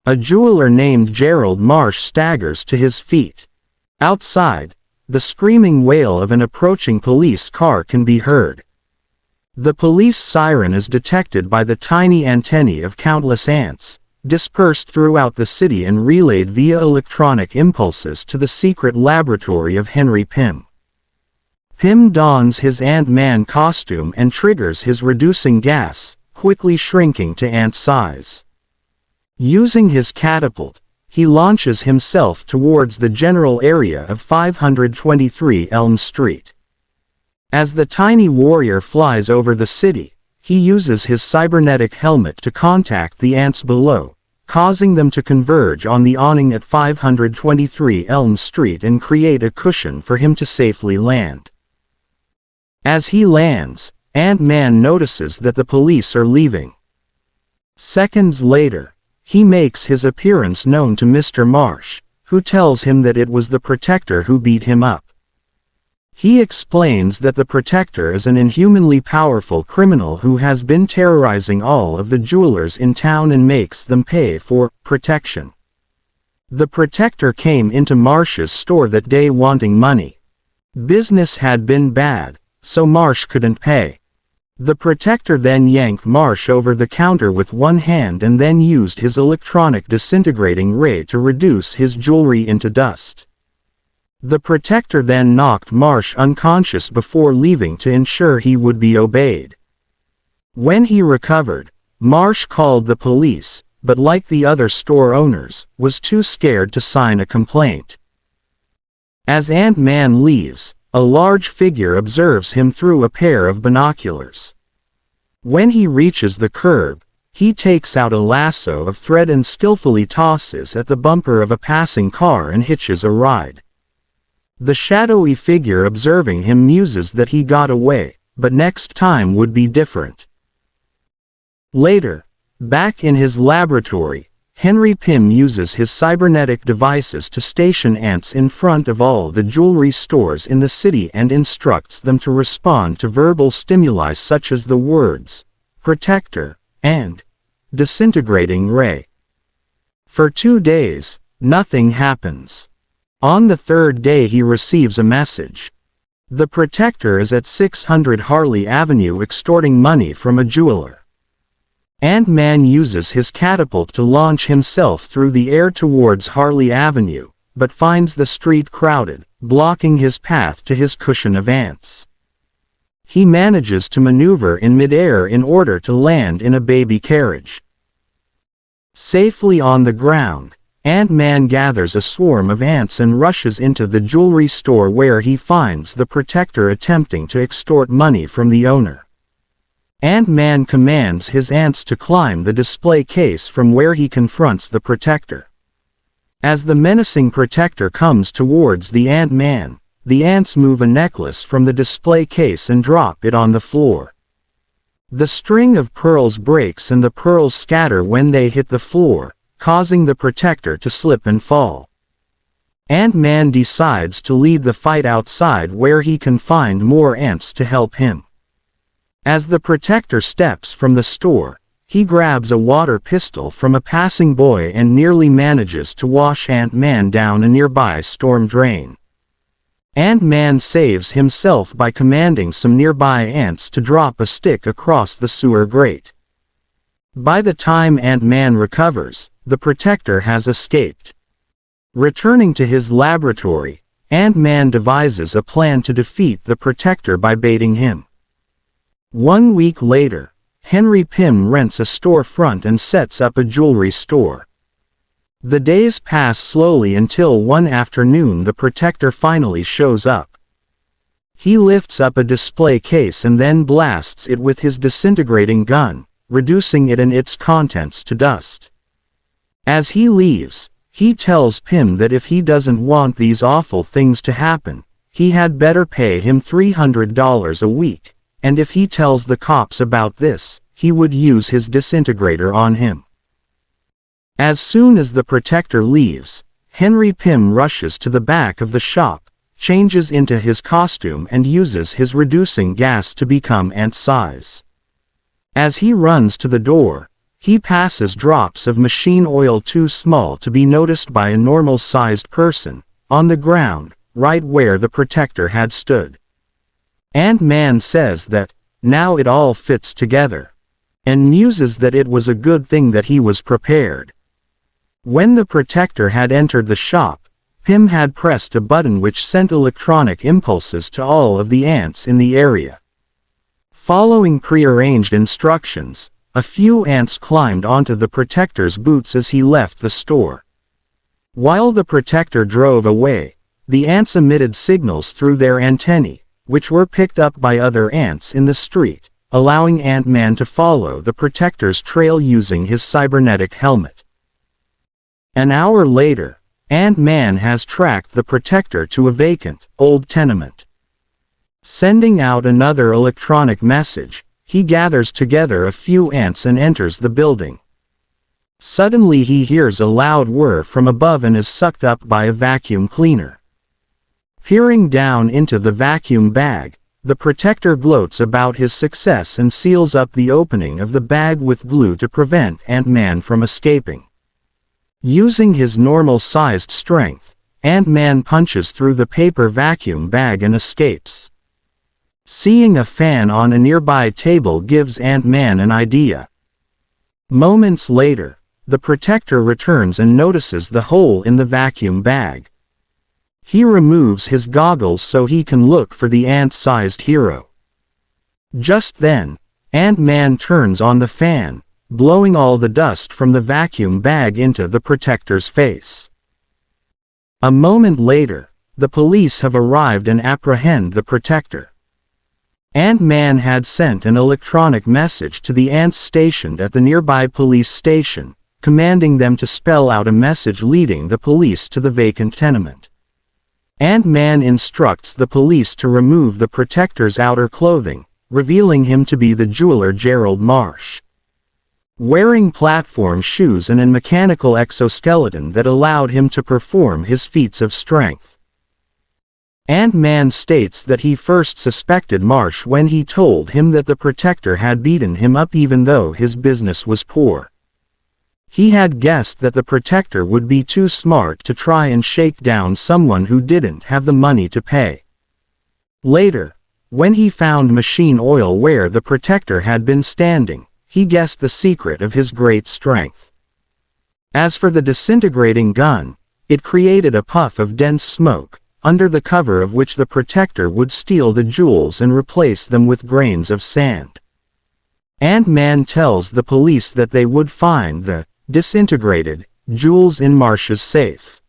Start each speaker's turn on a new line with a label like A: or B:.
A: A jeweler named Gerald Marsh staggers to his feet. Outside, the screaming wail of an approaching police car can be heard. The police siren is detected by the tiny antennae of countless ants, dispersed throughout the city and relayed via electronic impulses to the secret laboratory of Henry Pym. Pym dons his Ant-Man costume and triggers his reducing gas, quickly shrinking to ant size. Using his catapult, he launches himself towards the general area of 523 Elm Street. As the tiny warrior flies over the city, he uses his cybernetic helmet to contact the ants below, causing them to converge on the awning at 523 Elm Street and create a cushion for him to safely land. As he lands, Ant-Man notices that the police are leaving. Seconds later, he makes his appearance known to Mr. Marsh, who tells him that it was the Protector who beat him up. He explains that the Protector is an inhumanly powerful criminal who has been terrorizing all of the jewelers in town and makes them pay for protection. The Protector came into Marsh's store that day wanting money. Business had been bad, so Marsh couldn't pay. The Protector then yanked Marsh over the counter with one hand and then used his electronic disintegrating ray to reduce his jewelry into dust. The Protector then knocked Marsh unconscious before leaving to ensure he would be obeyed. When he recovered, Marsh called the police, but like the other store owners, was too scared to sign a complaint. As Ant-Man leaves, a large figure observes him through a pair of binoculars. When he reaches the curb, he takes out a lasso of thread and skillfully tosses at the bumper of a passing car and hitches a ride. The shadowy figure observing him muses that he got away, but next time would be different. Later, back in his laboratory, Henry Pym uses his cybernetic devices to station ants in front of all the jewelry stores in the city and instructs them to respond to verbal stimuli such as the words, "Protector," and "Disintegrating Ray." For 2 days, nothing happens. On the third day he receives a message. The Protector is at 600 Harley Avenue extorting money from a jeweler. Ant-Man uses his catapult to launch himself through the air towards Harley Avenue, but finds the street crowded, blocking his path to his cushion of ants. He manages to maneuver in midair in order to land in a baby carriage. Safely on the ground, Ant-Man gathers a swarm of ants and rushes into the jewelry store where he finds the Protector attempting to extort money from the owner. Ant-Man commands his ants to climb the display case from where he confronts the Protector. As the menacing Protector comes towards the Ant-Man, the ants move a necklace from the display case and drop it on the floor. The string of pearls breaks and the pearls scatter when they hit the floor, causing the Protector to slip and fall. Ant-Man decides to lead the fight outside where he can find more ants to help him. As the Protector steps from the store, he grabs a water pistol from a passing boy and nearly manages to wash Ant-Man down a nearby storm drain. Ant-Man saves himself by commanding some nearby ants to drop a stick across the sewer grate. By the time Ant-Man recovers, the Protector has escaped. Returning to his laboratory, Ant-Man devises a plan to defeat the Protector by baiting him. 1 week later, Henry Pym rents a storefront and sets up a jewelry store. The days pass slowly until one afternoon the Protector finally shows up. He lifts up a display case and then blasts it with his disintegrating gun, reducing it and its contents to dust. As he leaves, he tells Pym that if he doesn't want these awful things to happen, he had better pay him $300 a week. And if he tells the cops about this, he would use his disintegrator on him. As soon as the Protector leaves, Henry Pym rushes to the back of the shop, changes into his costume and uses his reducing gas to become ant size. As he runs to the door, He passes drops of machine oil too small to be noticed by a normal-sized person, on the ground, right where the protector had stood. Ant-Man says that, now it all fits together, and muses that it was a good thing that he was prepared. When the protector had entered the shop, Pym had pressed a button which sent electronic impulses to all of the ants in the area. Following prearranged instructions, a few ants climbed onto the protector's boots as he left the store. While the protector drove away, the ants emitted signals through their antennae, which were picked up by other ants in the street, allowing Ant-Man to follow the protector's trail using his cybernetic helmet. An hour later, Ant-Man has tracked the protector to a vacant, old tenement. Sending out another electronic message, he gathers together a few ants and enters the building. Suddenly he hears a loud whir from above and is sucked up by a vacuum cleaner. Peering down into the vacuum bag, the protector gloats about his success and seals up the opening of the bag with glue to prevent Ant-Man from escaping. Using his normal-sized strength, Ant-Man punches through the paper vacuum bag and escapes. Seeing a fan on a nearby table gives Ant-Man an idea. Moments later, the protector returns and notices the hole in the vacuum bag. He removes his goggles so he can look for the ant-sized hero. Just then, Ant-Man turns on the fan, blowing all the dust from the vacuum bag into the protector's face. A moment later, the police have arrived and apprehend the protector. Ant-Man had sent an electronic message to the ants stationed at the nearby police station, commanding them to spell out a message leading the police to the vacant tenement. Ant-Man instructs the police to remove the protector's outer clothing, revealing him to be the jeweler Gerald Marsh. Wearing platform shoes and a mechanical exoskeleton that allowed him to perform his feats of strength. Ant-Man states that he first suspected Marsh when he told him that the protector had beaten him up even though his business was poor. He had guessed that the protector would be too smart to try and shake down someone who didn't have the money to pay. Later, when he found machine oil where the protector had been standing, he guessed the secret of his great strength. As for the disintegrating gun, it created a puff of dense smoke, under the cover of which the protector would steal the jewels and replace them with grains of sand. Ant-Man tells the police that they would find the disintegrated jewels in Marsh's safe.